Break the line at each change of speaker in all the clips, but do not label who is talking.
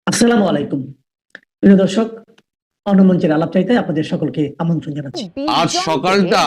আসসালামু আলাইকুম প্রিয় দর্শক, অন্যমঞ্চের আলাপ চাইতে আপনাদের সকলকে আমন্ত্রণ জানাচ্ছি।
আজ সকালটা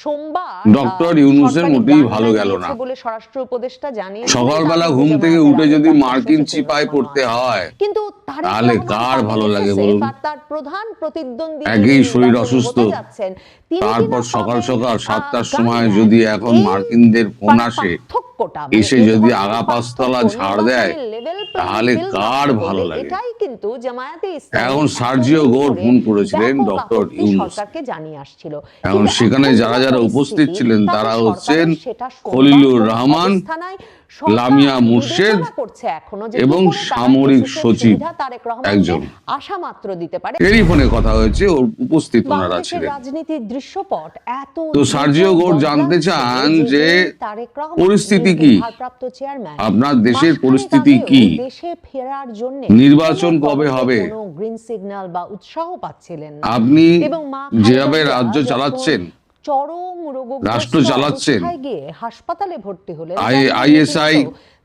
সোমবার
ডক্টর ইউনূসের
সরকারি
মোটেই ভালো
গাননা
গেল না।
দিয়েছে বলে স্বরাষ্ট্র উপদেষ্টা জানিয়েছেন।
সকালবেলা
তার
ঘুম
মধ্যে
থেকে
জামায়াতের
উঠে যদি
আমির
মার্কিন
আশরাফুজ্জামান
চিপায় পড়তে হয়,
কিন্তু তারেক
তাহলে
রহমান
কার
পার্টি
ভালো লাগে
SSF
বলুন?
আর তার প্রধান প্রতিদ্বন্দ্বী
একেই শরীর
নির্বাচনে
অসুস্থ,
হতে যাচ্ছেন, তিনি
তারপর
কিনা
সকাল
পাবেন
সকাল 7টার সময়
গাইডলাইন।
যদি এখন
এই
মার্কিনদের ফোন আসে,
পার্থক্যটা
এসে
এই
যদি
ধরনের
আগা পাঁচতলা
পার্থক্য
ঝাড় দেয়,
নির্বাচনের লেভেল
তাহলে
প্লেইং
কার
ফিল্ড
ভালো
করবে,
লাগে?
এটাই কিন্তু জামায়াতে ইসলামী
এখন সার্জিও
এতদিন
গোর
ধরে
ফোন করেছিলেন
ব্যাপক
ডক্টর
আপত্তি
ইউনূস।
সরকারকে জানিয়ে আসছিল।
এখন
কিন্তু
সেখানে
এখন
যারা
যা
যারা উপস্থিত
পরিস্থিতি,
ছিলেন
তাতে
তারা
সরকারের
হচ্ছেন
সেটা সোমবার
খলিলুর
কোন
রহমান,
অবস্থানায় সরকার
লামিয়া মুর্শেদ
বিবেচনা করছে এখনো যে
এবং
কি করে তারা
সামরিক
SSF
সচিব
সুবিধা তারেক রহমানকে
একজন।
আশা মাত্র দিতে পারে।
টেলিফোনে কথা হয়েছে, ওর উপস্থিত ওনারা
বাংলাদেশের
ছিলেন।
রাজনীতির দৃশ্যপট এত
তো সার্জিও গোর জানতে চান যে
তারেক রহমান
পরিস্থিতি
বিএনপির
কি,
ভারপ্রাপ্ত চেয়ারম্যান
আপনার দেশের
মাসখানেক
পরিস্থিতি
আগেও
কি,
দেশে ফেরার জন্য
নির্বাচন কবে হবে,
কোনো গ্রিন সিগন্যাল বা উৎসাহ পাচ্ছিলেন না
আপনি
এবং মা
যেভাবে
খালেদা জিয়া
রাজ্য
যখন
চালাচ্ছেন,
চরম রোগগ্রস্ত
রাষ্ট্র চালাচ্ছেন,
অবস্থায় গিয়ে হাসপাতালে ভর্তি হলেন,
আইএসআই,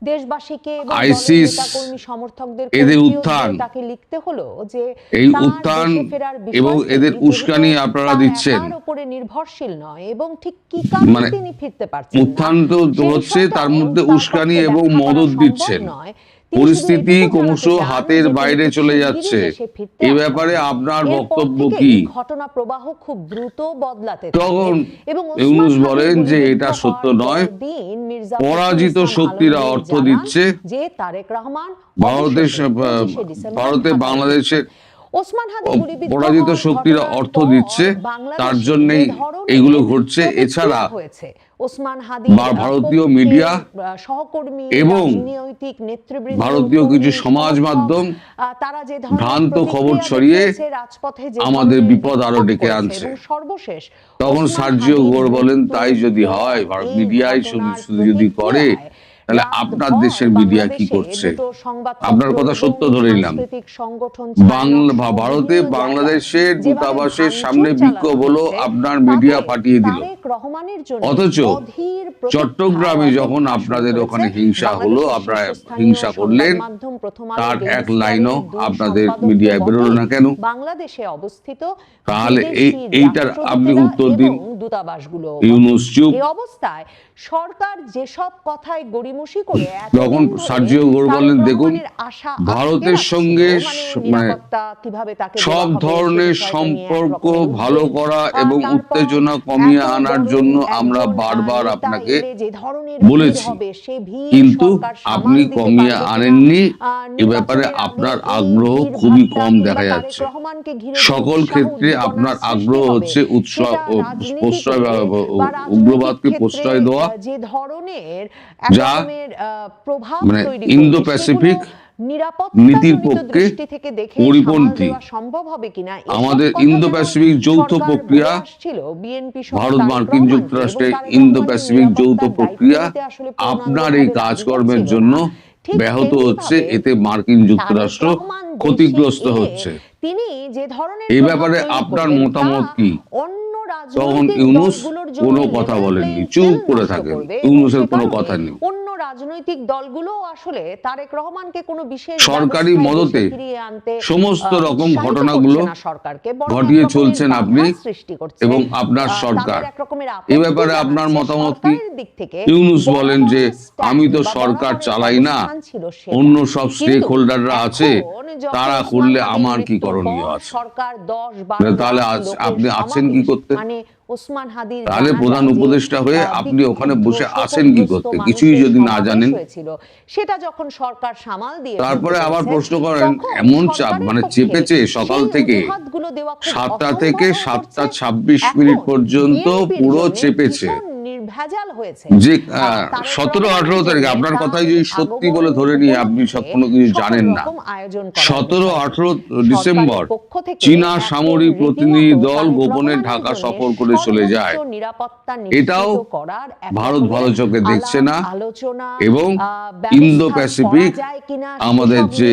দেশবাসীকে এবং
আইসিস,
নেতাকর্মী সমর্থকদের
এদের উত্থান,
তাকে লিখতে হলো যে
এই
তার
উত্থান
দেশে ফেরার
এবং
বিষয়টি
এদের
যেহেতু
উস্কানি আপনারা
তার
দিচ্ছেন।
একার উপরে নির্ভরশীল নয় এবং ঠিক কি কারণে
মানে
তিনি ফিরতে পারছেন না,
উত্থান তো
সেই
হচ্ছে, তার
বিষয়টাও
মধ্যে
তার
উস্কানি
পক্ষে
এবং
ব্যাখ্যা করা
মদত
সম্ভব
দিচ্ছেন।
নয়। তিনি শুধু
পরিস্থিতি
এটুকু
ক্রমশ
জানাতে চান
হাতের
যে তিনি
বাইরে
খুব
চলে
শিগগিরই
যাচ্ছে।
দেশে ফিরতে
এই
আগ্রহী।
ব্যাপারে আপনার
এরপর
বক্তব্য
থেকেই
কি?
ঘটনা প্রবাহ খুব দ্রুত বদলাতে
তখন
থাকে এবং
ইউনূস
ওসমান
বলেন
হাদির
যে
গুলিবিদ্ধ
এটা সত্য
হওয়ার
নয়,
পরদিন মির্জা
পরাজিত
ফখরুল ইসলাম
শক্তিরা
আলমগীর
অর্থ
জানান
দিচ্ছে,
যে তারেক রহমান
ভারতে
অবশেষে 25শে ডিসেম্বর
ভারতে
ঢাকায়
বাংলাদেশের
ফিরবেন। ওসমান হাদি গুলিবিদ্ধ
পরাজিত
হওয়ার
শক্তিরা
ঘটনার
অর্থ
পর
দিচ্ছে,
বাংলাদেশে
তার
যে
জন্যই
ধরনের
এগুলো ঘটছে।
প্রতিক্রিয়া
এছাড়া
হয়েছে, ওসমান হাদি
ভারতীয় মিডিয়া
সহকর্মী,
এবং
রাজনৈতিক নেতৃবৃন্দ,
ভারতীয় কিছু সমাজ মাধ্যম
তারা যে ধরনের
ভ্রান্ত খবর
প্রতিক্রিয়া
ছড়িয়ে
দেখিয়েছে, রাজপথে যে
আমাদের
ধরনের
বিপদ আরো
বিক্ষোভ
ডেকে
করেছে
আনছে।
এবং সর্বশেষ
তখন
ওসমান
সার্জিও
হাদির
গোর বলেন,
মৃত্যুর
তাই যদি
পর
হয়,
এই
মিডিয়াই
ঘটনার
শুধু যদি করে, তাহলে
রাতভর
আপনার দেশের মিডিয়া কি
বাংলাদেশে
করছে?
দুটো সংবাদপত্র
আপনার কথা সত্য
এবং
ধরে নিলাম,
সাংস্কৃতিক সংগঠন ছায়ানট সহ
ভারতে
বিভিন্ন
বাংলাদেশের
জায়গায়
দূতাবাসের
যেভাবে
সামনে
ভাঙচুর
বিক্ষোভ হলো,
চালানো হয়েছে,
আপনার মিডিয়া
তাতে
পাঠিয়ে দিল।
তারেক রহমানের জন্য
অথচ
অধীর প্রতীক্ষা
চট্টগ্রামে যখন
অপেক্ষা
আপনাদের
শুরু
ওখানে
করেছে।
হিংসা হলো,
বাংলাদেশের
আপনারা
শীর্ষস্থানীয়
হিংসা করলেন,
সংবাদ মাধ্যম প্রথম আলো
তার এক
ডেইলি
লাইনও
স্টারের দুই
আপনাদের
সম্পাদককে
মিডিয়ায় বেরোলো না কেন?
বাংলাদেশে অবস্থিত
তাহলে
বিদেশি
এইটার আপনি
রাষ্ট্রদূতেরা
উত্তর দিন।
এবং দূতাবাসগুলো।
ইউনূস চুপ।
এই অবস্থায় সরকার যেসব কথায় গড়িমসি করে
তখন সার্জিও গোর বলেন, দেখুন, ভারতের সঙ্গে মানে সব ধরনের সম্পর্ক ভালো করা এবং উত্তেজনা কমিয়ে আনার জন্য আমরা বারবার আপনাকে বলেছি, কিন্তু আপনি কমিয়ে আনেননি। এ ব্যাপারে আপনার আগ্রহ খুবই কম দেখা যাচ্ছে। সকল ক্ষেত্রে আপনার আগ্রহ হচ্ছে প্রশ্রয় উগ্রবাদকে প্রশ্রয় দেওয়া,
যে ধরনের
যা
প্রভাব
মানে
তৈরি
ইন্দো প্যাসিফিক নীতির পক্ষে পরিপন্থী।
সম্ভব হবে কিনা
আমাদের ইন্দো প্যাসিফিক যৌথ প্রক্রিয়া, ভারত মার্কিন যুক্তরাষ্ট্রের ইন্দো প্যাসিফিক যৌথ প্রক্রিয়া আপনার এই কাজকর্মের জন্য ব্যাহত হচ্ছে, এতে মার্কিন যুক্তরাষ্ট্র ক্ষতিগ্রস্ত হচ্ছে।
তিনি যে ধরনের
এই ব্যাপারে আপনার মতামত কি? তখন ইউনূস কোনো কথা বলেননি, চুপ করে থাকেন। ইউনূসের কোনো কথা নেই।
অন্য রাজনৈতিক দলগুলো আসলে তারেক রহমানকে কোনো বিশেষ
সরকারি মদতে সমস্ত রকম ঘটনাগুলো ঘটিয়ে চলছেন আপনি এবং আপনার সরকার। এ ব্যাপারে আপনার মতামত কি? ইউনূস বলেন যে আমি তো সরকার চালাই না, অন্য সব স্টেক হোল্ডাররা আছে, তারা করলে আমার কি করণীয় আছে? তাহলে আপনি আছেন কি করতে? তাহলে প্রধান উপদেষ্টা হয়ে আপনি ওখানে বসে আছেন কি করতে? কিছুই যদি না জানেন।
সেটা যখন সরকার সামাল দিয়ে
তারপরে আবার প্রশ্ন করেন, এমন চাপ মানে চেপেছে সকাল থেকে 7টা থেকে 7:26 পর্যন্ত পুরো চেপেছে,
নির্ভেজাল হয়েছে
যে 17-18 তারিখে আপনার কথাই যদি সত্যি বলে ধরে নিয়ে, আপনি সব কোনো কিছু জানেন না, 17-18 ডিসেম্বর চীনা সামরিক প্রতিনিধি দল গোপনে ঢাকা সফর করে চলে যায়। এটাও ভারত ভালো চোখে দেখছে না এবং ইন্দো প্যাসিফিক আমাদের যে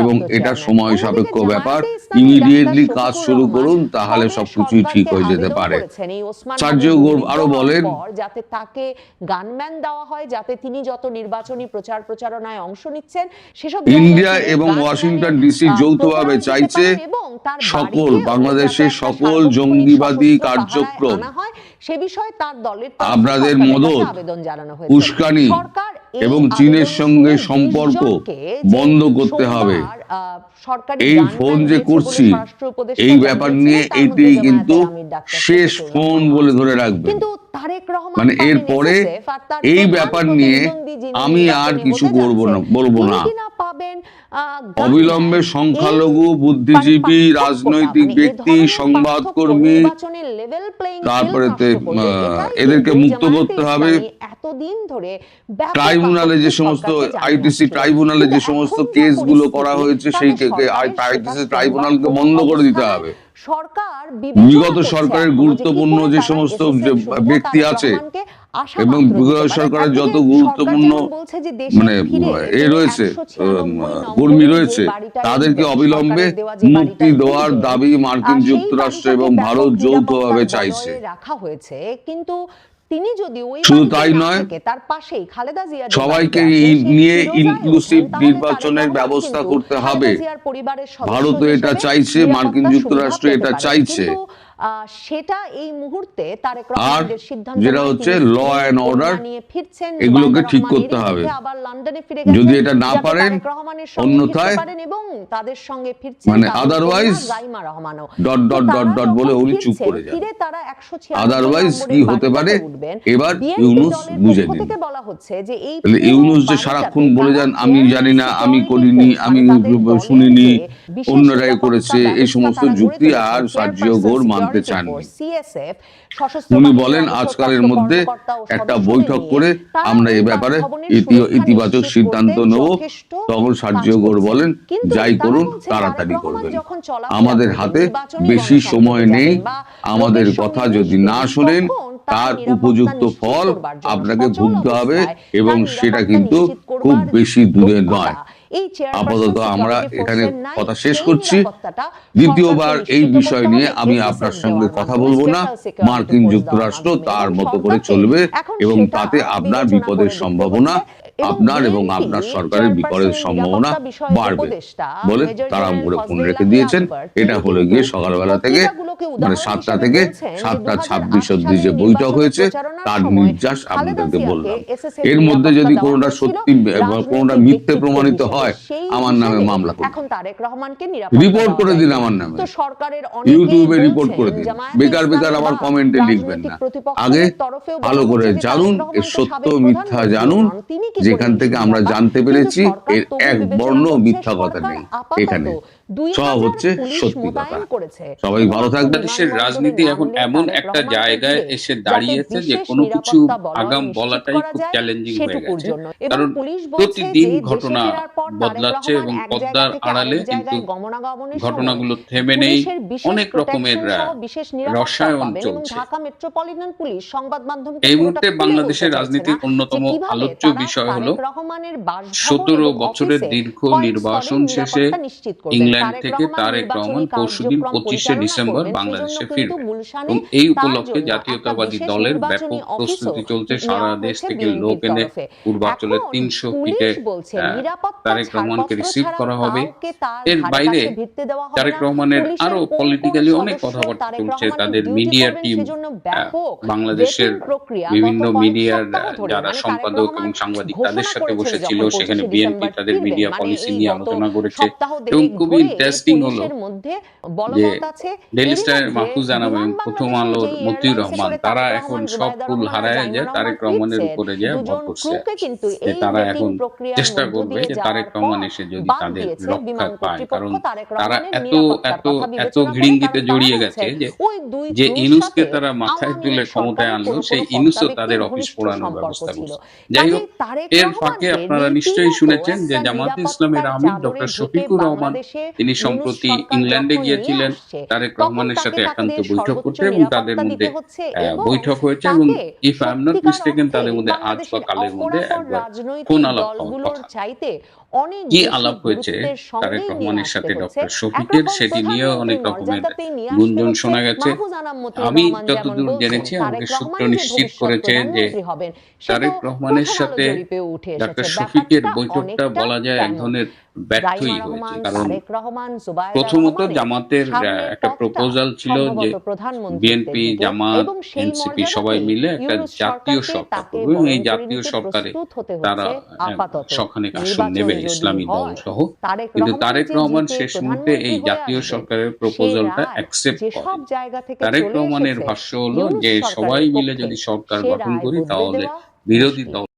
এবং
দপ্তর
এটা
চেয়ারম্যান।
সময়
অন্যদিকে
সাপেক্ষ ব্যাপার,
জামায়াতে ইসলামী
ইমিডিয়েটলি
ডাক্তার
কাজ
শফিকুর
শুরু
রহমান
করুন, তাহলে
সবের
সবকিছুই ঠিক
সরকারকে
হয়ে যেতে
আবেদন
পারে।
করেছেন এই ওসমান
সার্জিও
হাদির
গোর
গুলিবিদ্ধ
আরো
হওয়ার
বলেন,
পর যাতে তাকে গানম্যান দেওয়া হয়, যাতে তিনি যত নির্বাচনী প্রচারণায় অংশ নিচ্ছেন সেসব জায়গায়
ইন্ডিয়া
তিনি
এবং
গানম্যানের
ওয়াশিংটন ডিসি যৌথভাবে
প্রহরাও দিতে
চাইছে
পারেন এবং তার
সকল
বাড়িকেও
বাংলাদেশের
যাতে একটা
সকল
সার্বক্ষণিক
জঙ্গিবাদী
সশস্ত্র পাহারায়
কার্যক্রম
আনা হয় সে বিষয়ে তার দলের তরফে
আপনাদের
সরকারের কাছে
মদত,
আবেদন জানানো হয়েছে।
উস্কানি
সরকার এই
এবং
আবেদন
চীনের সঙ্গে
শুনে 20
সম্পর্ক
জনকে যে
বন্ধ করতে হবে।
সোমবার, সরকারি
এই
জানলা
ফোন যে
দিয়েছে বলে
করছি
স্বরাষ্ট্র উপদেষ্টা
এই ব্যাপার
জানিয়েছিলেন,
নিয়ে
তার মধ্যে
এটি
জামায়াতের
কিন্তু
আমির ডাক্তার
শেষ
শফিকুর
ফোন
রহমান
বলে
আছেন।
ধরে রাখবেন।
কিন্তু তারেক রহমান
মানে
পাবেন
এরপরে
SSF, আর তার
এই
প্রধান
ব্যাপার নিয়ে
প্রতিদ্বন্দ্বী যিনি
আমি আর
নির্বাচনে
কিছু
হতে
বলবো
যাচ্ছেন,
না।
তিনি কিনা পাবেন
অবিলম্বে সংখ্যালঘু, বুদ্ধিজীবী, রাজনৈতিক ব্যক্তি, সংবাদকর্মী, তারপরে এদেরকে মুক্ত করতে হবে।
এতদিন ধরে
ট্রাইব্যুনালে যে সমস্ত আইটিসি ট্রাইব্যুনালে যে সমস্ত কেসগুলো করা হয়েছে সেই আইটিসি ট্রাইব্যুনালকে বন্ধ করে দিতে হবে।
সরকার
বিগত সরকারের গুরুত্বপূর্ণ যে সমস্ত ব্যক্তি আছে এবং বিগত সরকারের যত গুরুত্বপূর্ণ মানে রয়েছে কর্মী রয়েছে তাদেরকে অবিলম্বে মুক্তি দেওয়ার দাবি মার্কিন যুক্তরাষ্ট্র এবং ভারত যৌথভাবে চাইছে।
রাখা হয়েছে, কিন্তু তিনি যদি ওই
শুধু
বাড়িতে
তাই
না
নয়,
থেকে তার পাশেই খালেদা জিয়া যে
সবাইকে
বাড়িতে আছে, সেই
নিয়ে
ফিরোজা
ইনক্লুসিভ
এবং তাহলে
নির্বাচনের
তারেক
ব্যবস্থা
রহমান
করতে
কিন্তু
হবে।
খালেদা জিয়ার পরিবারের সদস্য
ভারতও এটা
হিসেবে
চাইছে, মার্কিন
নিরাপত্তার
যুক্তরাষ্ট্র
সুবিধা
এটা
পেতে পারেন।
চাইছে।
কিন্তু সেটা এই মুহূর্তে তারেক
আর
রহমানের সিদ্ধান্ত
যেটা
নয়।
হচ্ছে
তিনি
ল অ্যান্ড অর্ডার,
নিয়ে ফিরছেন,
এগুলোকে
জুবাইদুর
ঠিক
রহমান
করতে
এরই
হবে।
মধ্যে আবার লন্ডনে ফিরে গেছেন,
যদি এটা না
যাতে
পারেন,
তারেক রহমানের সঙ্গে
অন্যথায়
ফিরতে পারেন, এবং তাদের সঙ্গে ফিরছেন
মানে
তাদের
আদারওয়াইজ
কন্যা গাইমা রহমানও।
ডট
তো
ডট
তারা
ডট ডট বলে
যখন
উনি চুপ
ফিরছেন,
করে যান।
ফিরে তারা 196
আদারওয়াইজ
নম্বরের
কি হতে পারে
বাড়িটাতে উঠবেন।
এবার
বিএনপি
ইউনূস
দলের
বুঝে
পক্ষ
নিন।
থেকে বলা হচ্ছে যে এই
তাহলে
পুরো
ইউনূস যে
বাড়িটাতে
সারাক্ষণ বলে যান
তারা
আমি জানি না, আমি
security
করিনি,
force,
আমি
মানে তাদের দলের
শুনিনি,
যে বিশেষ
অন্যরাই
নিরাপত্তা
করেছে, এই
ব্যবস্থা
সমস্ত
তারা গড়ে
যুক্তি
তুলেছেন।
আর সার্জিও
চেয়ারপারসন
ঘোর মানতে
সিকিউরিটি
চাননি।
ফোর্স CSF, সশস্ত্র
উনি
বাহিনীর
বলেন
অবসরপ্রাপ্ত
আজকালের মধ্যে
কর্মকর্তা ও
একটা
সদস্যদের
বৈঠক
নিয়ে
করে
তারা
আমরা
এই
এ ব্যাপারে
বাসভবনের সুরক্ষা
ইতিবাচক
নিশ্চিত
সিদ্ধান্ত
করতে
নেব।
যথেষ্ট
তখন
কাজ
সার্জিও ঘোর
করছেন।
বলেন
কিন্তু
যাই
তারা
করুন
বলছে
তাড়াতাড়ি
তারেক রহমান
করবেন,
যখন চলাফেরা
আমাদের
করবেন,
হাতে
নির্বাচনী
বেশি
গণসংযোগে
সময় নেই।
যাবেন বা
আমাদের
লোকের
কথা
সঙ্গে
যদি না
মিশবেন,
শোনেন
তখন
তার
নিরাপত্তা
উপযুক্ত
নিশ্চিত
ফল
করবার জন্য
আপনাকে
সচল
ভুগতে হবে
অবস্থায়
এবং
তার
সেটা
নিরাপত্তা
কিন্তু
নিশ্চিত
খুব
করবার
বেশি দূরে
দক্ষতা
নয়।
এই চেয়ারপারসন
আপাতত আমরা
সিকিউরিটি
এখানে
ফোর্সের নাই।
কথা শেষ
সেই
করছি।
নিরাপত্তাটা
দ্বিতীয়বার
সরকারকে
এই
নিশ্চিত
বিষয়
করতে
নিয়ে
হবে
আমি
SSF
আপনার সঙ্গে
দেওয়ার
কথা
মাধ্যমে,
বলবো না।
স্পেশাল সিকিউরিটি
মার্কিন
ফোর্স দেওয়ার
যুক্তরাষ্ট্র
মাধ্যমে,
তার
এবং
মতো করে
সরকারকে
চলবে
এখন
এবং
সেটা
তাতে আপনার
বিবেচনা
বিপদের
করে দেখতে
সম্ভাবনা,
হচ্ছে। এবং
আপনার এবং
BNP
আপনার সরকারের বিপদের
চেয়ারপারসনের
সম্ভাবনা
নিরাপত্তা বিষয়ক
বাড়বে
উপদেষ্টা
বলে
মেজর
তারা
জেনারেল
করে ফোন
ফজলে
রেখে
লাহি
দিয়েছেন।
আকবর
এটা
তিনি
হলো
কিন্তু
গিয়ে সকালবেলা থেকে
পত্রিকাগুলোকে
মানে
উদাহরণ
7টা
হিসেবে
থেকে
বলছেন যে
7:26
2008
অব্দি যে
সালের
বৈঠক
নির্বাচনী
হয়েছে
প্রচারণার
তার
সময়
নির্যাস
খালেদা
আপনাদেরকে
জিয়াকে
বললাম।
SSF
এর মধ্যে যদি
নিরাপত্তা
কোনোটা
দেওয়া
সত্যি
হয়েছিল
কোনোটা
রাজনৈতিক
মিথ্যে
ব্যক্তিত্ব
প্রমাণিত
হিসেবে।
হয়
সেই
আমার নামে
হিসেবে
মামলা করুন,
এখন তারেক রহমানকে নিরাপত্তা
রিপোর্ট
দেওয়া
করে
যায়
দিন
না।
আমার নামে,
তো সরকারের অনেকেই
ইউটিউবে রিপোর্ট
বলছেন
করে দিন।
জামায়াতে
বেকার বেকার
ইসলামী
আবার
বা
কমেন্টে লিখবেন
রাজনৈতিক
না।
প্রতিপক্ষদের
আগে
তরফেও
ভালো
বলা
করে
হচ্ছে যে
জানুন,
তারেক
এর
রহমান তো
সত্য
সাবেক
মিথ্যা
প্রধানমন্ত্রী
জানুন।
নন, তিনি কি
যেখান
করে
থেকে
এই
আমরা
সুবিধা পান?
জানতে
কিন্তু
পেরেছি
সরকার
এর
তবু
এক
বিবেচনা
বর্ণ
করছে,
মিথ্যা কথা
সরকার
নেই
আপাতত
এখানে,
2000
সব হচ্ছে
পুলিশ
সত্যি কথা।
মোতায়েন করেছে।
সবাই ভালো
শুধুমাত্র
থাকবেন।
বাংলাদেশের
বিমানবন্দরে
রাজনীতি এখন
নামলে
এমন
তারেক
একটা
রহমানকে
জায়গায়
ঘিরে
এসে
যাতে
দাঁড়িয়েছে যে
বিশেষ
কোনো কিছু
নিরাপত্তা বলয়
আগাম
নিশ্চিত
বলাটাই
করা
খুব
যায়
চ্যালেঞ্জিং হয়ে
সেটুকুর
গেছে।
জন্য। এবং
কারণ
পুলিশ বলছে
প্রতিদিন
যে দেশে
ঘটনা
ফেরার পর তারেক
বদলাচ্ছে
রহমান
এবং
এক জায়গা
পর্দার
থেকে
আড়ালে
আরেক
কিন্তু
জায়গায় গমনাগমনের সময়
ঘটনাগুলো থেমে নেই।
পুলিশের বিশেষ
অনেক রকমের
প্রোটেকশন সহ বিশেষ নিরাপত্তা
রসায়ন
পাবেন। এবং
চলছে।
ঢাকা মেট্রোপলিটন পুলিশ সংবাদ মাধ্যমকে
এই
পুরোটা
মুহূর্তে
খুলে
বাংলাদেশের
বলতে চাইছে
রাজনীতির
না
অন্যতম
যে কিভাবে
আলোচ্য
তারা
বিষয় হলো
তারেক রহমানের বাসভবন
17
এবং
বছরের
অফিসে
দীর্ঘ
কয়েক
নির্বাসন
স্তরের
শেষে
নিরাপত্তা নিশ্চিত করবেন।
ইংল্যান্ড
তারেক
থেকে
রহমান
তারেক
নির্বাচনী
রহমান পরশুদিন
কার্যক্রম
25শে
পরিচালনা
ডিসেম্বর
করবেন,
বাংলাদেশে
সেজন্য কিন্তু
ফিরবেন
গুলশানে
এবং এই
তার
উপলক্ষে
জন্য একটা
জাতীয়তাবাদী
বিশেষ
দলের
নির্বাচনী
ব্যাপক
অফিসও
প্রস্তুতি চলছে।
নেওয়া
সারা দেশ
হয়েছে
থেকে
বিএনপির
লোক এনে
তরফে।
পূর্বাঞ্চলের
এখন
300
পুলিশ
ফিটে
বলছে নিরাপত্তা
তারেক রহমানকে
ছাড়পত্র
রিসিভ
ছাড়া
করা হবে।
কাউকে তার
এর
ধারে
বাইরে
কাছে ভিড়তে দেওয়া হবে
তারেক
না।
রহমানের
পুলিশের
আরো
কোন কোন
পলিটিক্যালি অনেক
সদস্য
কথাবার্তা
তারেক
চলছে।
রহমানের
তাদের
ডিউটি
মিডিয়া
করবেন,
টিম,
সেজন্য ব্যাপক
বাংলাদেশের
ভেটিং প্রক্রিয়া
বিভিন্ন
গত কয়েক
মিডিয়ার
সপ্তাহ ধরে,
যারা
মানে তারেক
সম্পাদক
রহমান
এবং সাংবাদিক তাদের
ঘোষণা
সাথে
করেছেন
বসেছিল।
যখন
সেখানে
25শে
বিএনপি
ডিসেম্বর
তাদের
ফিরবেন,
মিডিয়া
মানে
পলিসি
এই
নিয়ে
গত
আলোচনা করেছে
সপ্তাহ
এবং
দেড়েক
খুবই
ধরে
ইন্টারেস্টিং হলো
পুলিশের মধ্যে
যে
বলবৎ আছে।
ডেইলি
এরই
স্টারের
মধ্যে
মাহফুজ জানাম এবং
বিমান
প্রথম
বাংলাদেশের
আলোর
যে
মতিউর
এয়ারলাইন্সে
রহমান
করে
তারা
তারেক
এখন
রহমান,
সব
জুবাইদা
কুল
রহমান আর
হারায়
জাইমা
যে
রহমান
তারেক রহমানের
ফিরছেন।
উপরে যে ভর
দুজন
করছে।
ক্রুকে কিন্তু
যে
এই
তারা
ভেটিং
এখন
প্রক্রিয়ার
চেষ্টা
মধ্য
করবে
দিয়ে
যে
যাওয়ার
তারেক রহমান
পর
এসে যদি
বাদ
তাদের
দিয়েছে
রক্ষা
বিমান
পায়। কারণ
কর্তৃপক্ষ তারেক
তারা
রহমানের
এত
নিরাপত্তার
এত
কথা
এত
বিবেচনা করে।
ঘৃণিতে
কারণ তারা
জড়িয়ে
বলছে
গেছে যে
ওই দুই
যে
ক্রুর
ইউনূসকে
সাথে
তারা মাথায়
আওয়ামী
তুলে
লীগ
ক্ষমতায়
সরকারের
আনলো,
কোনো
সেই
কোনো
ইউনূসও
কর্তা
তাদের
ব্যক্তির
অফিস
ঘনিষ্ঠ
পোড়ানোর
সম্পর্ক
ব্যবস্থা
ছিল।
করছে। যাই হোক,
কাজেই তারেক
এর ফাঁকে
রহমানকে
আপনারা
নীতিগত
নিশ্চয়ই শুনেছেন যে
একটা
জামায়াতে ইসলামের
নিরাপত্তার
আমির
চাদরে
ডক্টর
ঢেকে
শফিকুর রহমান
বাংলাদেশে
তিনি
ইউনূস
সম্প্রতি
সরকার
ইংল্যান্ডে
যখন নিয়ে
গিয়েছিলেন
আসছে,
তারেক
তখন
রহমানের সাথে
তাকে
একান্ত
তাদের
বৈঠক
সর্বোচ্চ
করতে এবং তাদের
নিরাপত্তা
মধ্যে
দিতে হচ্ছে এবং
বৈঠক হয়েছে এবং
তাকে
ইফ আই এম নট
সত্যিকার
মিস্টেকেন
অর্থে
তাদের মধ্যে আজ বা
বাংলাদেশের
কালের মধ্যে
অপরাপর
একবার
রাজনৈতিক
ফোন আলাপ হওয়ার
দলগুলোর
কথা।
চাইতে অনেক
কি
বেশি
আলাপ হয়েছে
গুরুত্বের
তারেক
সঙ্গেই নিয়ে
রহমানের
আসতে
সাথে
হচ্ছে।
ডক্টর শফিকের,
একরকম
সেটি নিয়েও অনেক
প্রধানমন্ত্রীর
রকমের
মর্যাদাতেই নিয়ে আসতে
গুঞ্জন
হচ্ছে।
শোনা গেছে।
মাহফুজ আনাম মতিউর
আমি
রহমান যেমন
যতদূর
বলছেন,
জেনেছি,
তারেক
আমাকে সূত্র
রহমানই যে
নিশ্চিত
ভবিষ্যৎ
করেছে যে
প্রধানমন্ত্রী হবেন সে তো
তারেক রহমানের
প্রথম আলো
সাথে
জরিপে উঠে
ডক্টর
এসেছে।
শফিকের
ব্যাপারটা
বৈঠকটা
অনেকটা
বলা যায় এক
তেমন।
ধরনের
রাইমা
ব্যর্থই হয়েছে।
রহমান,
কারণ
তারেক রহমান, জুবায়েদা
প্রথমত
রহমানের
জামাতের
সামনের
একটা
পথটা
প্রপোজাল ছিল যে
সম্ভবত প্রধানমন্ত্রীত্বের
বিএনপি,
দিকে,
জামাত,
এবং সেই
এনসিপি সবাই
মর্যাদাতেই
মিলে একটা
ইউনূস
জাতীয়
সরকারকে
সরকার
তাকে
করবে এবং এই
বরণ করে
জাতীয়
নিতে
সরকারে
প্রস্তুত হতে
তারা
হচ্ছে আপাতত।
সখানেক আসন
নির্বাচন
নেবে
যদি
ইসলামী দল
হয়,
সহ।
তারেক
কিন্তু
রহমান
তারেক
যে
রহমান
জিতে
শেষ মুহূর্তে
প্রধানমন্ত্রী
এই
হয়ে
জাতীয়
আসবে,
সরকারের
সে
প্রপোজালটা
রায়
অ্যাকসেপ্ট
যেসব
করেন।
জায়গা থেকে
তারেক
চলে
রহমানের
এসেছে
ভাষ্য হলো
ইউনূস
যে
সরকারের
সবাই মিলে
পক্ষে,
যদি সরকার
সে
গঠন
রায়
করি
বদলে
তাহলে
দেওয়া
বিরোধী
মুশকিল।
দল